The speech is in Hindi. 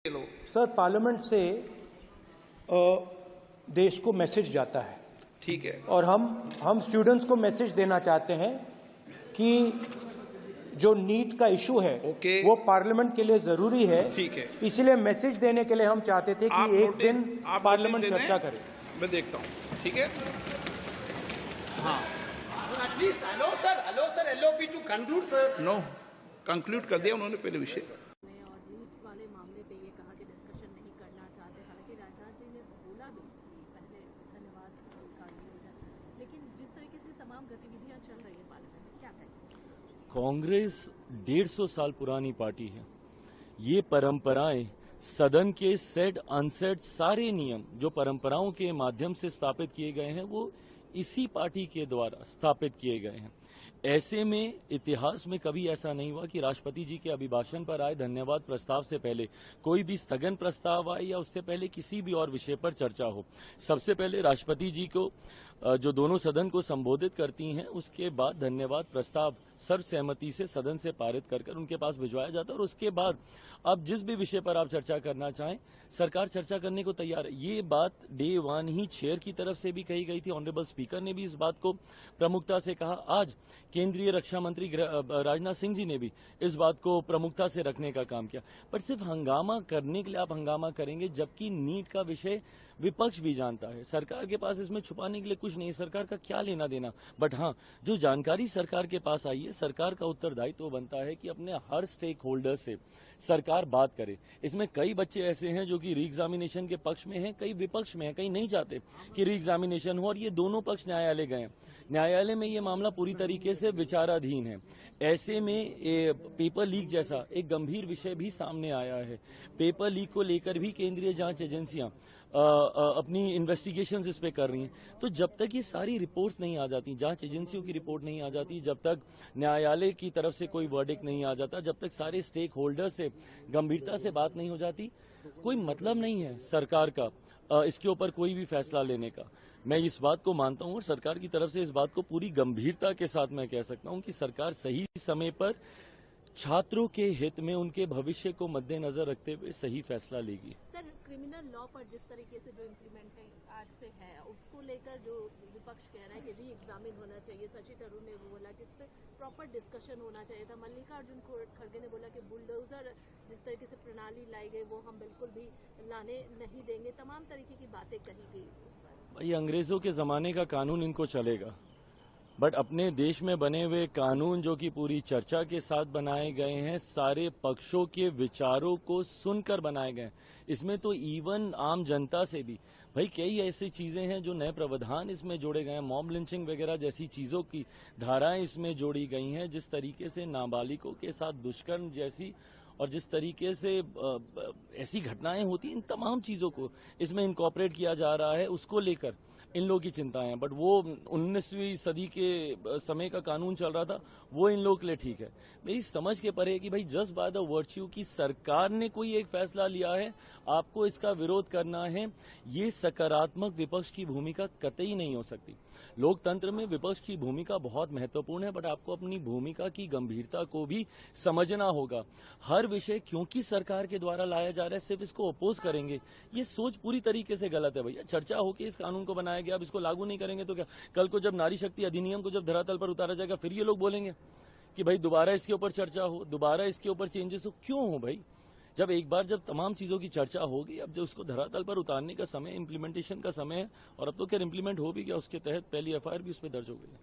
सर, पार्लियामेंट से देश को मैसेज जाता है, ठीक है, और हम स्टूडेंट्स को मैसेज देना चाहते हैं कि जो नीट का इशू है वो पार्लियामेंट के लिए जरूरी है। ठीक है, इसलिए मैसेज देने के लिए हम चाहते थे कि एक दिन पार्लियामेंट चर्चा करे। मैं देखता हूँ, ठीक है। हाँ, at least hello sir, LOP to conclude sir. No, conclude कर दिया उन्होंने पहले विषय। और नीट वाले मामले पे ये कहा कि डिस्कशन नहीं करना चाहते। हालांकि राजनाथ जी ने बोला भी कि पहले धन्यवाद का हो जाए, लेकिन जिस तरीके से तमाम गतिविधियां चल रही है पार्लियामेंट में, क्या कहें? कांग्रेस 150 साल पुरानी पार्टी है। ये परंपराएं, सदन के सेट अनसेट सारे नियम जो परंपराओं के माध्यम से स्थापित किए गए हैं वो इसी पार्टी के द्वारा स्थापित किए गए हैं। ऐसे में इतिहास में कभी ऐसा नहीं हुआ कि राष्ट्रपति जी के अभिभाषण पर आए धन्यवाद प्रस्ताव से पहले कोई भी स्थगन प्रस्ताव आए या उससे पहले किसी भी और विषय पर चर्चा हो। सबसे पहले राष्ट्रपति जी को जो दोनों सदन को संबोधित करती हैं, उसके बाद धन्यवाद प्रस्ताव सर्वसहमति से सदन से पारित कर उनके पास भिजवाया जाता है, और उसके बाद अब जिस भी विषय पर आप चर्चा करना चाहें सरकार चर्चा करने को तैयार है। ये बात डे वन ही चेयर की तरफ से भी कही गई थी। ऑनरेबल स्पीकर ने भी इस बात को प्रमुखता से कहा। आज केंद्रीय रक्षा मंत्री राजनाथ सिंह जी ने भी इस बात को प्रमुखता से रखने का काम किया। पर सिर्फ हंगामा करने के लिए आप हंगामा करेंगे, जबकि नीट का विषय विपक्ष भी जानता है। सरकार के पास इसमें छुपाने के लिए कुछ नहीं, सरकार का क्या लेना देना। बट हाँ, जो जानकारी सरकार के पास आई है, सरकार का उत्तरदायित्व तो बनता है कि अपने हर स्टेक होल्डर से सरकार बात करे। इसमें कई बच्चे ऐसे हैं जो कि री एग्जामिनेशन के पक्ष में हैं, कई विपक्ष में हैं, कई नहीं चाहते कि री एग्जामिनेशन हो, और ये दोनों पक्ष न्यायालय गए। न्यायालय में ये मामला पूरी तरीके से विचाराधीन है। ऐसे में पेपर लीक जैसा एक गंभीर विषय भी सामने आया है। पेपर लीक को लेकर भी केंद्रीय जांच एजेंसियां अपनी इन्वेस्टिगेशंस इस पे कर रही हैं। तो जब तक ये सारी रिपोर्ट्स नहीं आ जाती, जांच एजेंसियों की रिपोर्ट नहीं आ जाती, जब तक न्यायालय की तरफ से कोई वर्डिक्ट नहीं आ जाता, जब तक सारे स्टेक होल्डर से गंभीरता से बात नहीं हो जाती, कोई मतलब नहीं है सरकार का इसके ऊपर कोई भी फैसला लेने का। मैं इस बात को मानता हूं और सरकार की तरफ से इस बात को पूरी गंभीरता के साथ मैं कह सकता हूं कि सरकार सही समय पर छात्रों के हित में, उनके भविष्य को मद्देनजर रखते हुए सही फैसला लेगी। सर, क्रिमिनल लॉ पर जिस तरीके से जो इम्प्लीमेंटिंग आज से है, उसको लेकर जो विपक्ष कह रहा है कि री एग्जामिन होना चाहिए, शशि थरूर ने बोला कि इस पर प्रॉपर डिस्कशन होना चाहिए था। मल्लिकार्जुन खड़गे ने बोला कि बुलडोजर जिस तरीके से प्रणाली लाई गई वो हम बिल्कुल भी लाने नहीं देंगे। तमाम तरीके की बातें कही गई उस पर। भाई, अंग्रेजों के जमाने का कानून इनको चलेगा, बट अपने देश में बने हुए कानून जो कि पूरी चर्चा के साथ बनाए गए हैं, सारे पक्षों के विचारों को सुनकर बनाए गए। इसमें तो इवन आम जनता से भी भाई कई ऐसी चीजें हैं जो नए प्रावधान इसमें जोड़े गए हैं। मॉब लिंचिंग वगैरह जैसी चीजों की धाराएं इसमें जोड़ी गई हैं। जिस तरीके से नाबालिगों के साथ दुष्कर्म जैसी और जिस तरीके से ऐसी घटनाएं होती, इन तमाम चीजों को इसमें इनकॉर्पोरेट किया जा रहा है, उसको लेकर इन लोगों की चिंताएं हैं। बट वो 19वीं सदी के समय का कानून चल रहा था, वो इन लोगों के लिए ठीक है। मेरी समझ के परे है कि भाई जस्ट बाय द वर्च्यू की सरकार ने कोई एक फैसला लिया है, आपको इसका विरोध करना है, ये सकारात्मक विपक्ष की भूमिका कतई नहीं हो सकती। लोकतंत्र में विपक्ष की भूमिका बहुत महत्वपूर्ण है, बट आपको अपनी भूमिका की गंभीरता को भी समझना होगा। हर विषय क्योंकि सरकार के द्वारा लाया जा रहा है सिर्फ इसको अपोज करेंगे, ये सोच पूरी तरीके से गलत है। भैया, चर्चा होकर इस कानून को बनाया गया, अब इसको लागू नहीं करेंगे तो क्या? कल को जब नारी शक्ति अधिनियम को जब धरातल पर उतारा जाएगा, फिर ये लोग बोलेंगे कि भाई दोबारा इसके ऊपर चर्चा हो, दोबारा इसके ऊपर चेंजेस हो। क्यों हो भाई? जब एक बार जब तमाम चीजों की चर्चा होगी, अब जो उसको धरातल पर उतारने का समय, इम्प्लीमेंटेशन का समय है, और अब तो क्या इम्प्लीमेंट हो भी गया, उसके तहत पहली एफआईआर भी उस पर दर्ज हो गई है।